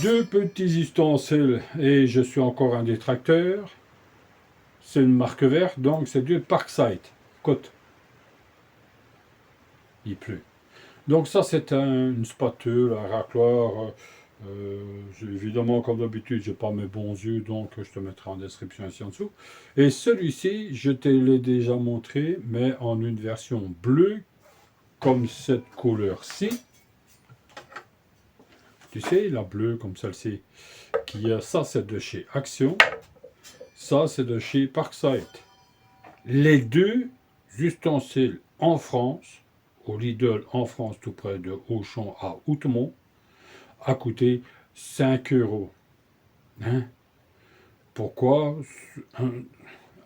Deux petits ustensiles et je suis encore un détracteur. C'est une marque verte, donc c'est du Parkside. Côte. Il pleut. Donc ça c'est une spatule, un racloir. Évidemment comme d'habitude j'ai pas mes bons yeux, donc je te mettrai en description ici en dessous. Et celui-ci, je te l'ai déjà montré, mais en une version bleue, comme cette couleur-ci. Tu sais, la bleue comme celle-ci. Ça c'est de chez Action. Ça c'est de chez Parkside. Les deux ustensiles en France, au Lidl en France, tout près de Auchan à Outremont, a coûté 5 euros. Hein? Pourquoi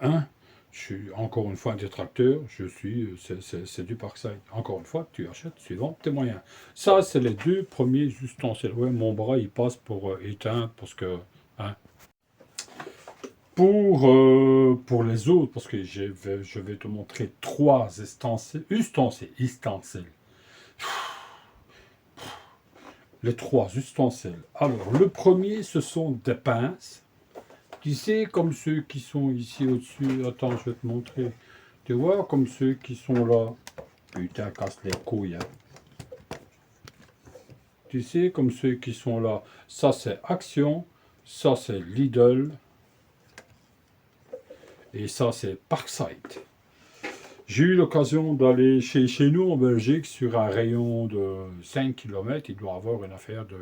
hein? Je suis encore une fois un détracteur, c'est du Parkside. Encore une fois, tu achètes suivant tes moyens. Ça, c'est les deux premiers ustensiles. Ouais, mon bras, il passe pour éteindre, parce que... Hein? Pour les autres, parce que je vais te montrer trois ustensiles. Les trois ustensiles. Alors, le premier, ce sont des pinces. Tu sais, comme ceux qui sont ici au-dessus. Attends, je vais te montrer. Tu vois, comme ceux qui sont là. Putain, casse les couilles. Hein. Tu sais, comme ceux qui sont là. Ça, c'est Action. Ça, c'est Lidl. Et ça, c'est Parkside. J'ai eu l'occasion d'aller chez nous en Belgique sur un rayon de 5 km. Il doit y avoir une affaire de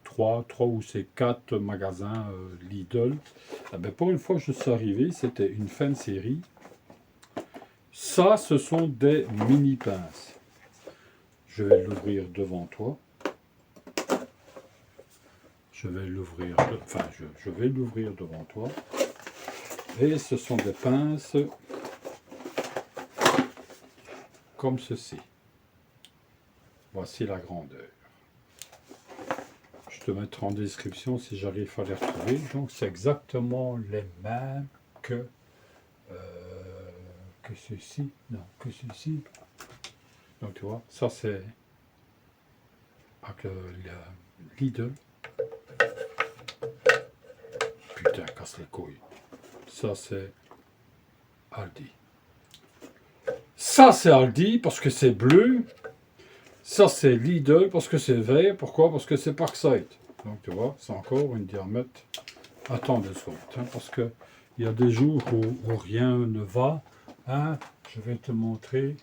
3 ou c'est 4 magasins Lidl. Eh ben, pour une fois que je suis arrivé, c'était une fin de série. Ça, ce sont des mini pinces. Je vais l'ouvrir devant toi. Je vais l'ouvrir devant toi. Et ce sont des pinces comme ceci. Voici la grandeur. Je te mettrai en description si j'arrive à les retrouver. Donc c'est exactement les mêmes que ceci. Non, que ceci. Donc tu vois, ça c'est avec le Lidl. Putain, casse les couilles. Ça c'est Aldi. Ça c'est Aldi parce que c'est bleu. Ça c'est Lidl parce que c'est vert. Pourquoi? Parce que c'est Parkside. Donc tu vois, c'est encore une diamètre. Attends 2 secondes, hein, parce que il y a des jours où rien ne va. Hein. Je vais te montrer.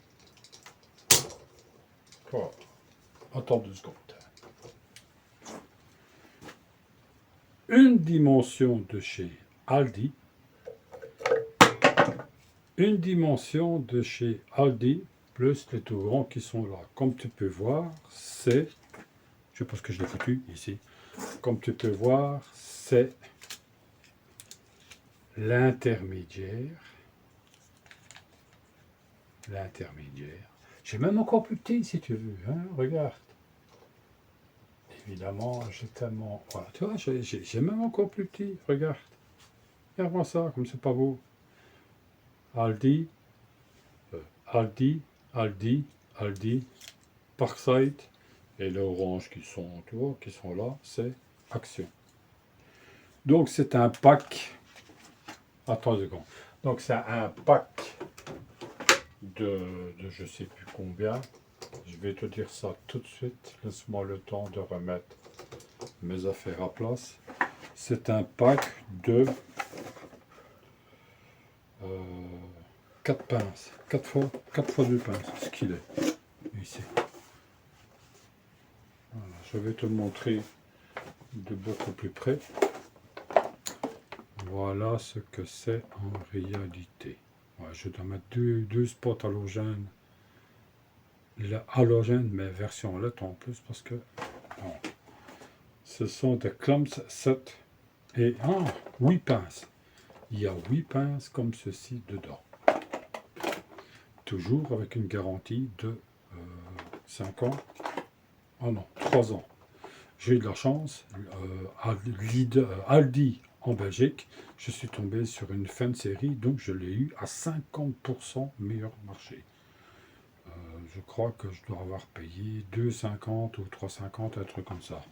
Oh. Attends 2 secondes. Une dimension de chez Aldi. Une dimension de chez Aldi, plus les tout grands qui sont là. Comme tu peux voir, c'est... Je sais pas ce que je l'ai foutu ici. Comme tu peux voir, c'est l'intermédiaire. L'intermédiaire. J'ai même encore plus petit si tu veux. Hein, regarde. Évidemment, j'ai tellement... Voilà, tu vois, j'ai même encore plus petit. Regarde. Regarde-moi ça, comme c'est pas beau. Aldi, Aldi, Parkside, et les oranges qui sont, tu vois, qui sont là, c'est Action. Donc c'est un pack. Attends 2 secondes. Donc c'est un pack de je sais plus combien. Je vais te dire ça tout de suite. Laisse-moi le temps de remettre mes affaires à place. C'est un pack de 4 pinces. 4 fois 2 pinces, ce qu'il est. Ici. Voilà, je vais te le montrer de beaucoup plus près. Voilà ce que c'est en réalité. Ouais, je dois mettre deux spots halogènes. Halogène, mais version LED en plus, parce que bon, ce sont des Clamps 7 et 8 pinces. Il y a 8 pinces comme ceci dedans. Toujours avec une garantie de 5 ans. Oh non, 3 ans. J'ai eu de la chance. Aldi en Belgique, je suis tombé sur une fin de série, donc je l'ai eu à 50% meilleur marché. Je crois que je dois avoir payé 2,50 ou 3,50, un truc comme ça.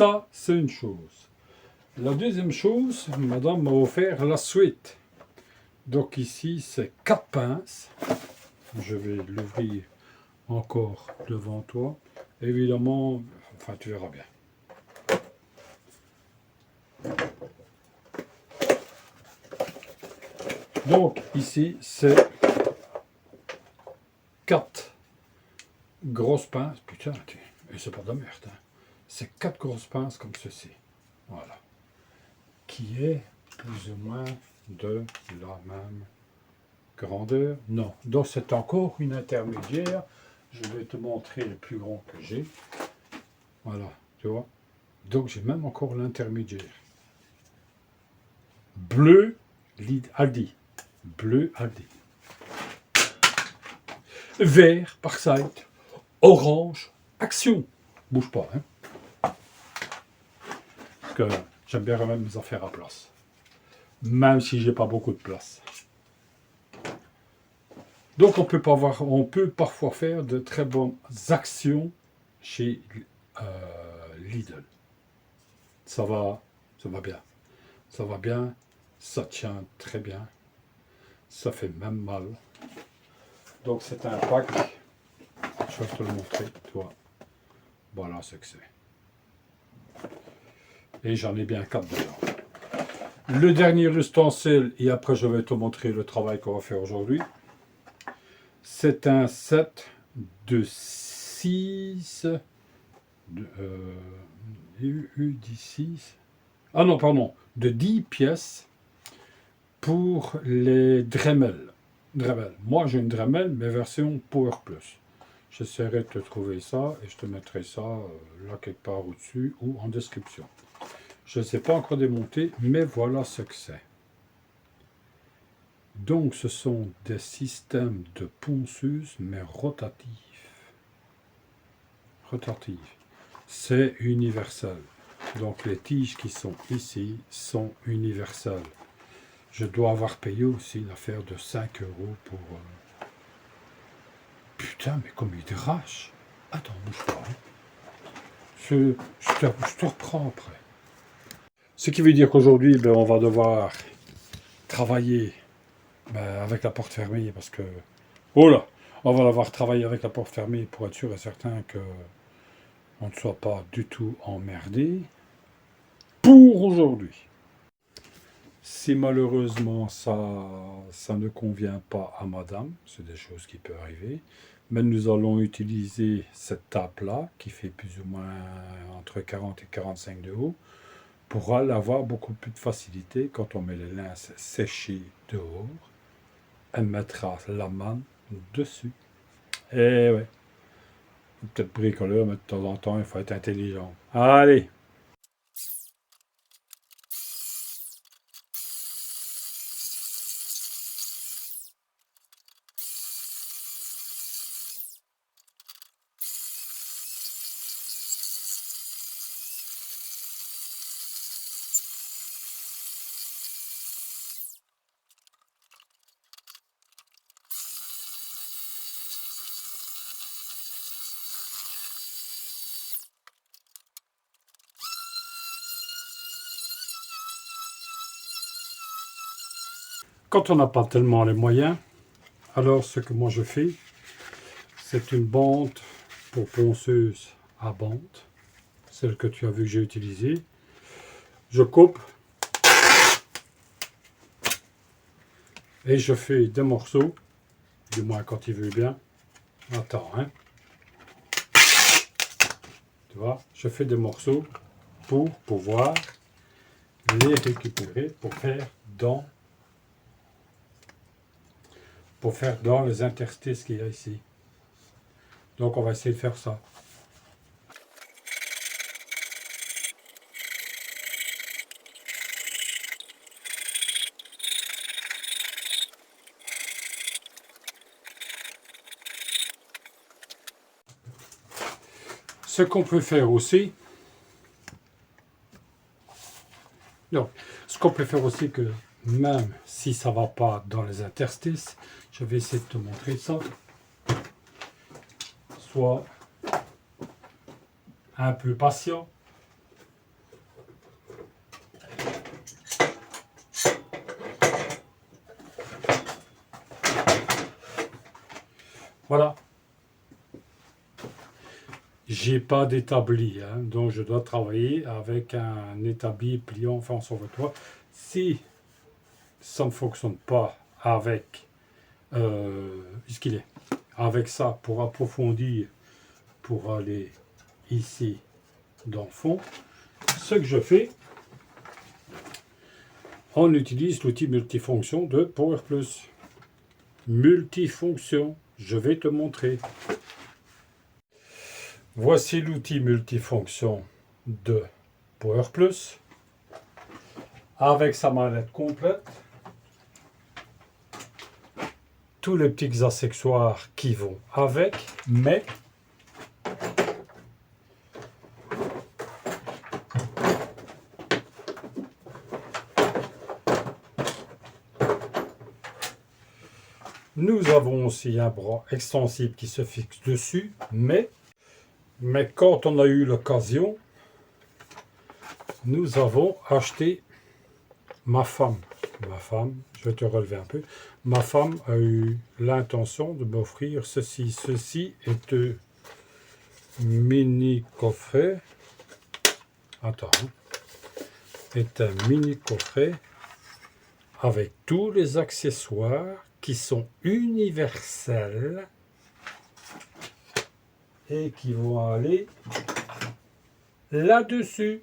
Ça, c'est une chose. La deuxième chose, madame m'a offert la suite. Donc ici, c'est 4 pinces. Je vais l'ouvrir encore devant toi. Évidemment, enfin, tu verras bien. Donc ici, c'est 4 grosses pinces. Putain, et c'est pas de la merde. Hein. C'est 4 grosses pinces comme ceci. Voilà. Qui est plus ou moins de la même grandeur. Non. Donc c'est encore une intermédiaire. Je vais te montrer le plus grand que j'ai. Voilà, tu vois. Donc j'ai même encore l'intermédiaire. Bleu, Aldi. Bleu, Aldi. Vert, Parkside. Orange, Action. Bouge pas, hein. Parce que j'aime bien remettre mes affaires à place. Même si j'ai pas beaucoup de place. Donc on peut parfois faire de très bonnes actions chez Lidl. Ça va bien. Ça va bien, ça tient très bien. Ça fait même mal. Donc c'est un pack. Je vais te le montrer, toi. Voilà ce que c'est. Et j'en ai bien 4 dedans. Le dernier ustensile, et après je vais te montrer le travail qu'on va faire aujourd'hui. C'est un set de 6... Ah non, pardon, de 10 pièces pour les Dremel. Moi, j'ai une Dremel, mais version Power Plus. J'essaierai de te trouver ça et je te mettrai ça là quelque part au-dessus ou en description. Je ne sais pas encore démonter, mais voilà ce que c'est. Donc, ce sont des systèmes de ponceuses, mais rotatifs. C'est universel. Donc, les tiges qui sont ici sont universelles. Je dois avoir payé aussi l'affaire de 5 € pour... Putain, mais comme il drache. Attends, bouge pas. Hein. Je te reprends après. Ce qui veut dire qu'aujourd'hui, ben, on va devoir travailler avec la porte fermée parce que... Oh là, on va devoir travailler avec la porte fermée pour être sûr et certain que on ne soit pas du tout emmerdé pour aujourd'hui. Si malheureusement ça ne convient pas à madame, c'est des choses qui peuvent arriver, mais nous allons utiliser cette table-là, qui fait plus ou moins entre 40 et 45 de haut, pour avoir beaucoup plus de facilité quand on met les linges séchés dehors. Elle mettra la manne dessus. Et ouais, peut-être bricoleur, mais de temps en temps, il faut être intelligent. Allez! Quand on n'a pas tellement les moyens, alors ce que moi je fais, c'est une bande pour ponceuse à bande, celle que tu as vu que j'ai utilisée. Je coupe et je fais des morceaux, du moins quand il veut bien. Attends, hein. Tu vois, je fais des morceaux pour pouvoir les récupérer pour faire dans les interstices qu'il y a ici. Donc on va essayer de faire ça. Ce qu'on peut faire aussi, que même si ça ne va pas dans les interstices, je vais essayer de te montrer ça. Sois un peu patient. Voilà. J'ai pas d'établi, hein, donc je dois travailler avec un établi pliant, enfin sur le toit. Si ça ne fonctionne pas avec ce qu'il est, avec ça pour approfondir, pour aller ici dans le fond, ce que je fais, on utilise l'outil multifonction de PowerPlus. Multifonction, je vais te montrer. Voici l'outil multifonction de PowerPlus avec sa manette complète, tous les petits accessoires qui vont avec, mais nous avons aussi un bras extensible qui se fixe dessus, mais quand on a eu l'occasion, nous avons acheté, ma femme, je vais te relever un peu, ma femme a eu l'intention de m'offrir ceci. Ceci est un mini coffret, est un mini coffret avec tous les accessoires qui sont universels et qui vont aller là-dessus.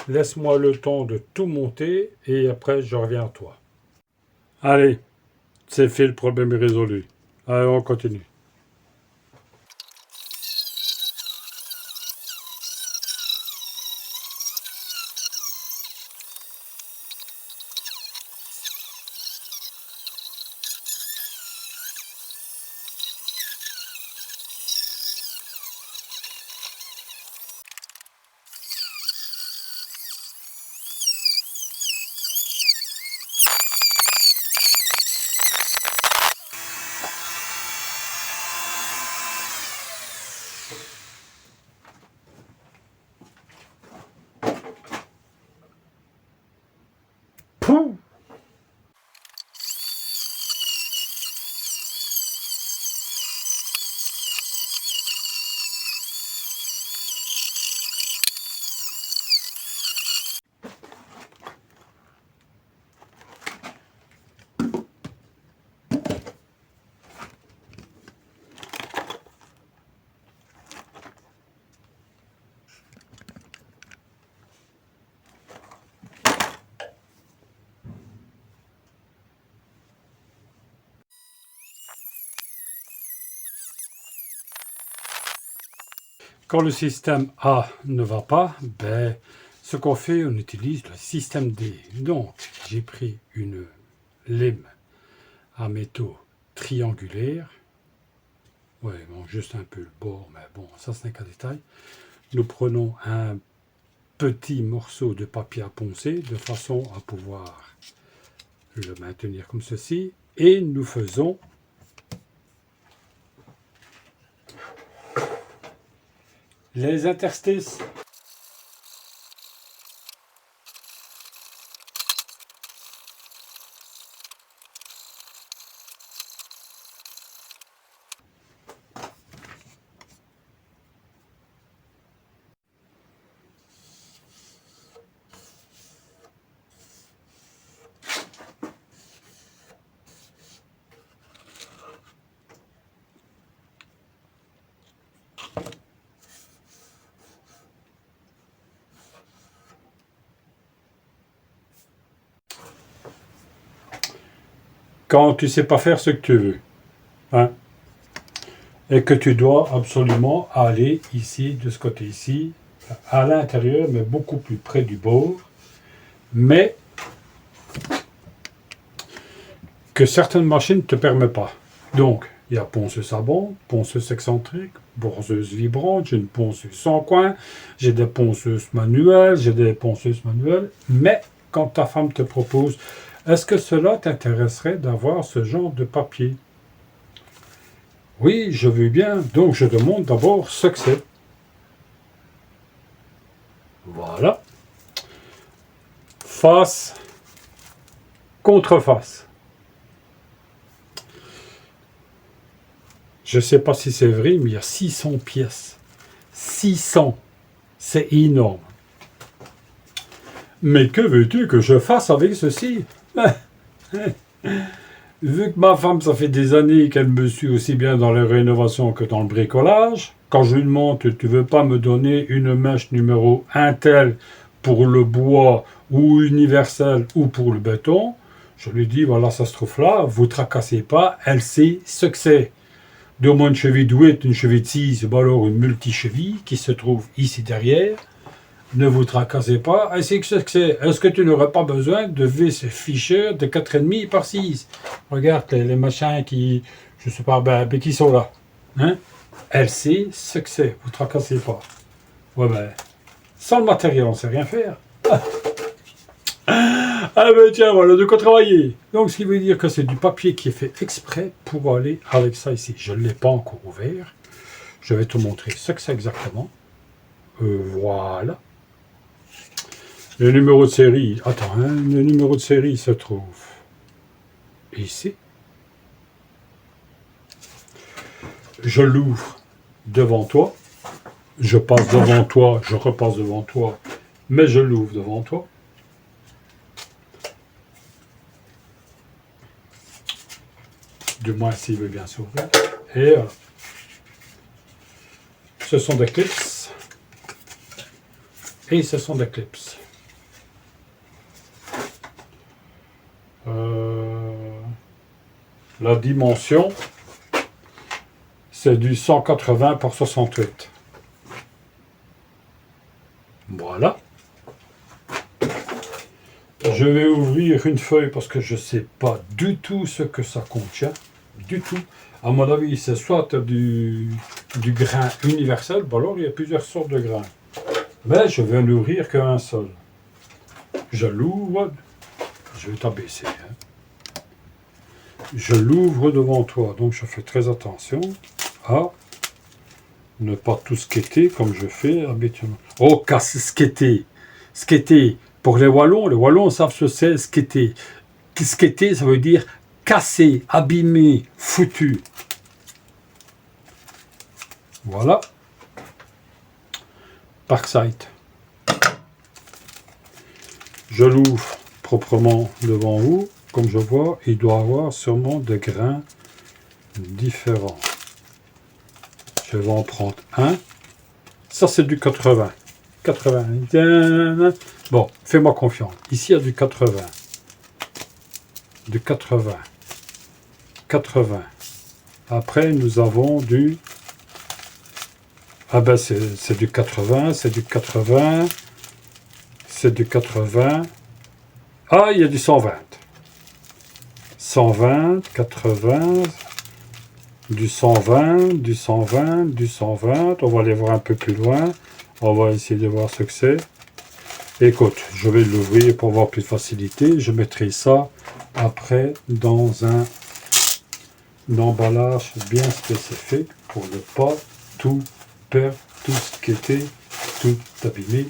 Laisse-moi le temps de tout monter et après je reviens à toi. Allez, c'est fait, le problème est résolu. Allez, on continue. Poum! Quand le système A ne va pas, ben, ce qu'on fait, on utilise le système D. Donc, j'ai pris une lime à métaux triangulaires. Ouais, bon, juste un peu le bord, mais bon, ça ce n'est qu'un détail. Nous prenons un petit morceau de papier à poncer de façon à pouvoir le maintenir comme ceci. Et nous faisons les interstices. Quand tu sais pas faire ce que tu veux, hein, et que tu dois absolument aller ici, de ce côté ici, à l'intérieur, mais beaucoup plus près du bord, mais que certaines machines ne te permettent pas. Donc, il y a ponceuse à bande, ponceuse excentrique, ponceuse vibrante, j'ai une ponceuse sans coin, j'ai des ponceuses manuelles, mais quand ta femme te propose, est-ce que cela t'intéresserait d'avoir ce genre de papier? Oui, je veux bien, donc je demande d'abord ce que c'est. Voilà. Face, contre face. Je ne sais pas si c'est vrai, mais il y a 600 pièces. 600. C'est énorme. Mais que veux-tu que je fasse avec ceci? Vu que ma femme, ça fait des années qu'elle me suit aussi bien dans les rénovations que dans le bricolage, quand je lui demande, tu veux pas me donner une mèche numéro Intel pour le bois ou universel ou pour le béton, je lui dis, voilà, ça se trouve là, vous tracassez pas, elle sait ce que c'est. Donne-moi une cheville de 8, une cheville de 6, ou alors une multi-cheville qui se trouve ici derrière. Ne vous tracassez pas. Elle sait ce que c'est. Est-ce que tu n'aurais pas besoin de vis Fisher de 4,5 par 6? Regarde les machins qui, je sais pas, qui sont là. Hein? Elle sait ce que c'est. Vous tracassez pas. Ouais, sans le matériel, on ne sait rien faire. Ah ben tiens, voilà de quoi travailler. Donc ce qui veut dire que c'est du papier qui est fait exprès pour aller avec ça ici. Je ne l'ai pas encore ouvert. Je vais te montrer ce que c'est exactement. Voilà. Le numéro de série. Attends, hein, le numéro de série se trouve ici. Je l'ouvre devant toi. Je passe devant toi, je repasse devant toi, mais je l'ouvre devant toi. Du moins s'il veut bien s'ouvrir. Et ce sont des clips. Et ce sont des clips. La dimension, c'est du 180 par 68. Voilà. Je vais ouvrir une feuille parce que je ne sais pas du tout ce que ça contient. Du tout. À mon avis, c'est soit du grain universel, bon alors il y a plusieurs sortes de grains. Mais je vais n'ouvrir qu'un seul. Je l'ouvre. Je vais t'abaisser. Hein. Je l'ouvre devant toi. Donc je fais très attention à ne pas tout skater comme je fais habituellement. Oh, casse skater. Skater. Pour les Wallons savent ce que c'est skater. Skater, ça veut dire casser, abîmer, foutu. Voilà. Parkside. Je l'ouvre proprement devant vous. Comme je vois, il doit avoir sûrement des grains différents. Je vais en prendre un. Ça, c'est du 80. 80. Bon, fais-moi confiance. Ici, il y a du 80. Du 80. 80. Après, nous avons du... Ah ben, c'est du 80, c'est du 80. C'est du 80. Ah, il y a du 120. 120, 80, du 120, du 120, du 120. On va aller voir un peu plus loin. On va essayer de voir ce que c'est. Écoute, je vais l'ouvrir pour avoir plus de facilité. Je mettrai ça après dans un emballage bien spécifique pour ne pas tout perdre, tout skater, tout abîmer.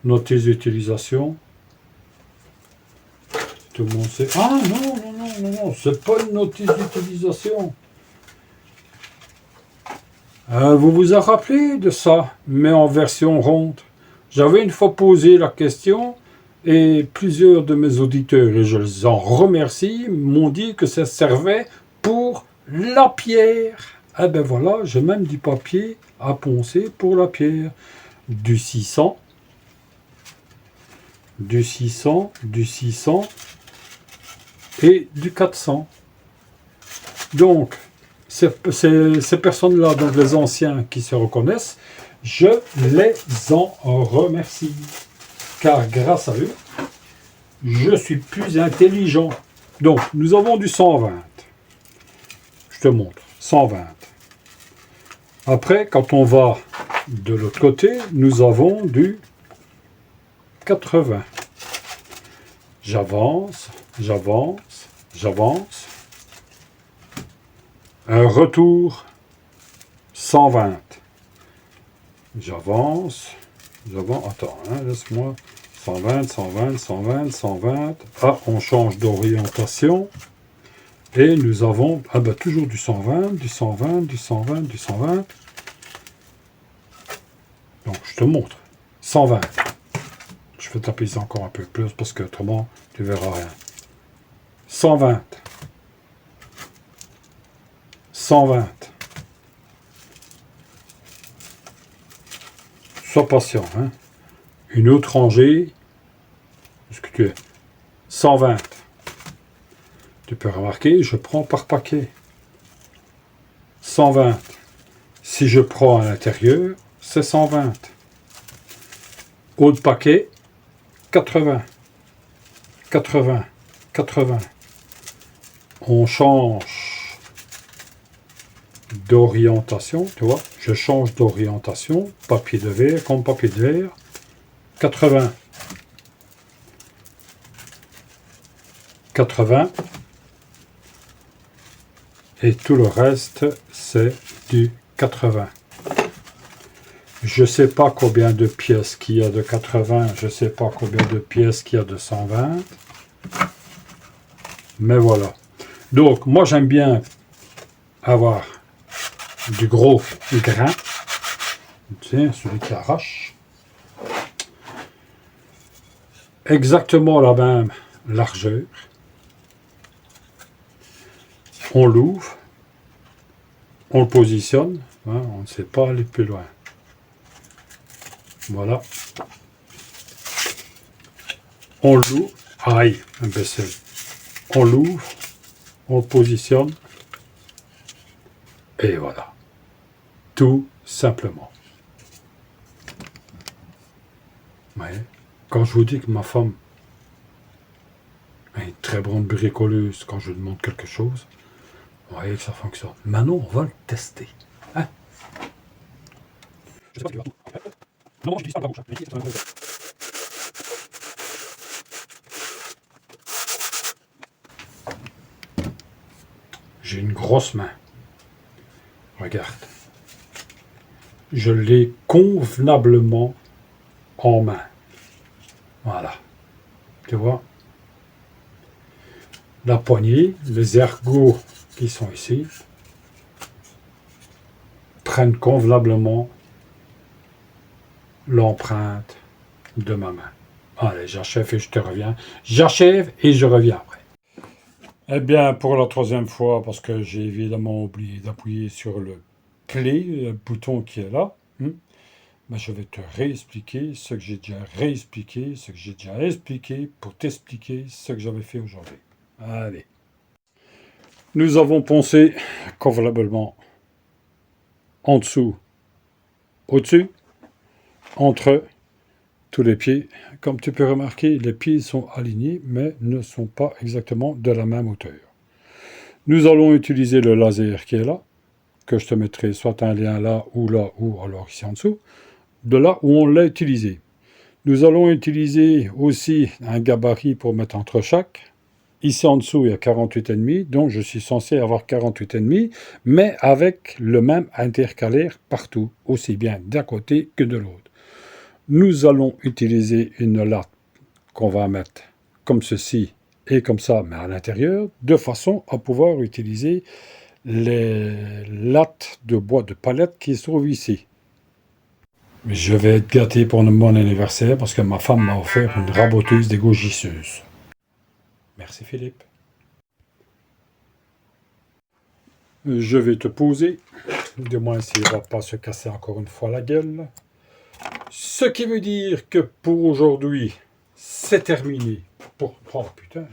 Notez les utilisations. Tout le monde sait. Ah non, c'est pas une notice d'utilisation. Vous vous en rappelez de ça, mais en version ronde. J'avais une fois posé la question et plusieurs de mes auditeurs, et je les en remercie, m'ont dit que ça servait pour la pierre. Eh ben voilà, j'ai même du papier à poncer pour la pierre. Du 600, du 600, du 600 et du 400. Donc, ces personnes-là, donc les anciens qui se reconnaissent, je les en remercie. Car grâce à eux, je suis plus intelligent. Donc, nous avons du 120. Je te montre. 120. Après, quand on va de l'autre côté, nous avons du 80. J'avance, j'avance, j'avance. Un retour 120. J'avance, j'avance. Attends, hein, laisse-moi. 120, 120, 120, 120. Ah, on change d'orientation. Et nous avons toujours du 120, du 120, du 120, du 120. Donc, je te montre. 120. Je vais taper ça encore un peu plus parce que autrement, tu verras rien. 120. 120. Sois patient. Hein. Une autre rangée. Est-ce que tu es 120. Tu peux remarquer, je prends par paquet. 120. Si je prends à l'intérieur, c'est 120. Autre paquet, 80. 80. 80. On change d'orientation, tu vois. Je change d'orientation. Papier de verre comme papier de verre. 80. 80. Et tout le reste, c'est du 80. Je ne sais pas combien de pièces qu'il y a de 80, je ne sais pas combien de pièces qu'il y a de 120. Mais voilà. Donc, moi, j'aime bien avoir du gros grain. Tiens, celui qui arrache. Exactement la même largeur. On l'ouvre. On le positionne. Hein, on ne sait pas aller plus loin. Voilà. On l'ouvre. Aïe, imbécile. On l'ouvre. On le positionne. Et voilà. Tout simplement. Ouais. Quand je vous dis que ma femme est une très bonne bricoleuse, quand je lui demande quelque chose, vous voyez que ça fonctionne. Maintenant, on va le tester. Hein? Je sais pas si tu vas tout. Non, je dis pas la bouche. J'ai une grosse main. Regarde. Je l'ai convenablement en main. Voilà. Tu vois? La poignée, les ergots qui sont ici, prennent convenablement l'empreinte de ma main. Allez, j'achève et je te reviens. J'achève et je reviens après. Eh bien, pour la troisième fois, parce que j'ai évidemment oublié d'appuyer sur le play, le bouton qui est là, ben, je vais te réexpliquer ce que j'ai déjà réexpliqué, ce que j'ai déjà expliqué pour t'expliquer ce que j'avais fait aujourd'hui. Allez. Nous avons poncé convenablement en dessous, au-dessus, entre tous les pieds. Comme tu peux remarquer, les pieds sont alignés, mais ne sont pas exactement de la même hauteur. Nous allons utiliser le laser qui est là, que je te mettrai soit un lien là, ou alors ici en dessous, de là où on l'a utilisé. Nous allons utiliser aussi un gabarit pour mettre entre chaque. Ici en dessous, il y a 48,5, donc je suis censé avoir 48,5, mais avec le même intercalaire partout, aussi bien d'un côté que de l'autre. Nous allons utiliser une latte qu'on va mettre comme ceci et comme ça, mais à l'intérieur, de façon à pouvoir utiliser les lattes de bois de palette qui se trouvent ici. Je vais être gâté pour mon anniversaire parce que ma femme m'a offert une raboteuse dégaugisseuse. Merci Philippe. Je vais te poser, du moins s'il ne va pas se casser encore une fois la gueule. Ce qui veut dire que pour aujourd'hui, c'est terminé. Oh putain,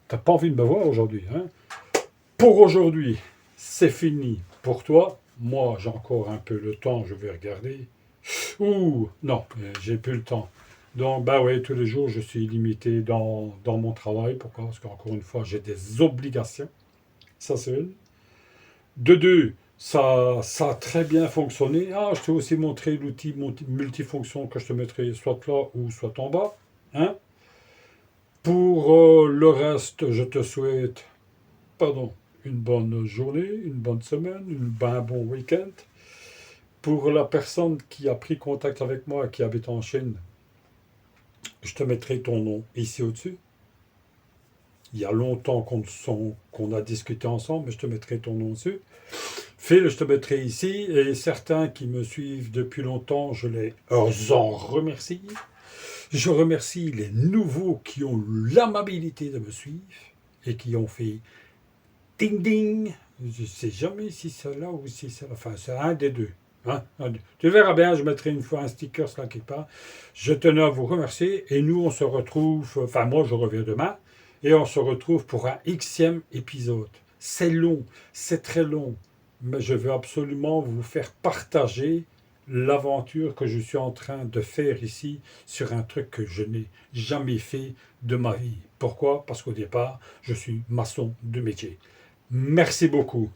t'as pas envie de me voir aujourd'hui, hein? Pour aujourd'hui, c'est fini pour toi. Moi, j'ai encore un peu le temps, je vais regarder. Ouh, non, j'ai plus le temps. Donc, bah oui, tous les jours, je suis limité dans mon travail. Pourquoi? Parce qu'encore une fois, j'ai des obligations. Ça, c'est une. De deux, ça a très bien fonctionné. Ah, je t'ai aussi montré l'outil multifonction que je te mettrai soit là ou soit en bas. Hein? Pour le reste, je te souhaite, une bonne journée, une bonne semaine, un bon week-end. Pour la personne qui a pris contact avec moi, qui habite en Chine, je te mettrai ton nom ici au-dessus. Il y a longtemps qu'on a discuté ensemble, mais je te mettrai ton nom dessus. Phil, je te mettrai ici, et certains qui me suivent depuis longtemps, je les en remercie. Je remercie les nouveaux qui ont eu l'amabilité de me suivre et qui ont fait ding ding. Je ne sais jamais si c'est là ou si c'est là. Enfin, c'est un des deux. Hein, un des- Tu verras bien, je mettrai une fois un sticker là quelque part. Je tenais à vous remercier et nous on se retrouve, enfin moi je reviens demain et on se retrouve pour un Xème épisode. C'est long, c'est très long, mais je veux absolument vous faire partager l'aventure que je suis en train de faire ici sur un truc que je n'ai jamais fait de ma vie. Pourquoi? Parce qu'au départ, je suis maçon de métier. Merci beaucoup.